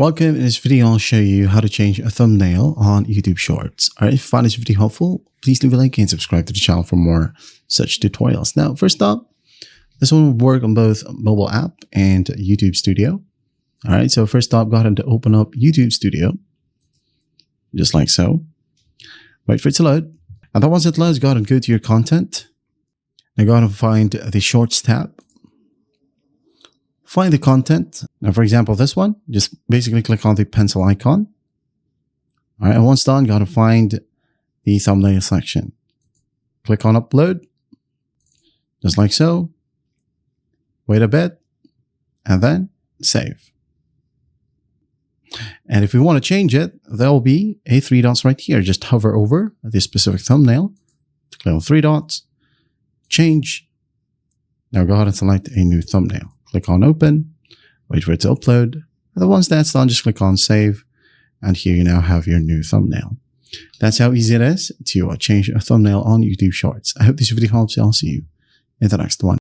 Welcome. In this video, I'll show you how to change a thumbnail on YouTube Shorts. Alright, if you find this video helpful, please leave a like and subscribe to the channel for more such tutorials. Now, first up, this one will work on both mobile app and YouTube Studio. Alright, so first up, go ahead and open up YouTube Studio, just like so. Wait for it to load. And then once it loads, go ahead and go to your content. Now go ahead and find the Shorts tab. Find the content. Now, for example, this one, just basically click on the pencil icon. All right, and once done, go ahead and find the thumbnail section. Click on upload, just like so. Wait a bit, and then save. And if we want to change it, there will be a 3 dots right here. Just hover over this specific thumbnail, click on 3 dots, change. Now go ahead and select a new thumbnail. Click on open, wait for it to upload. And then once that's done, just click on save. And here you now have your new thumbnail. That's how easy it is to change a thumbnail on YouTube Shorts. I hope this video helps you. I'll see you in the next one.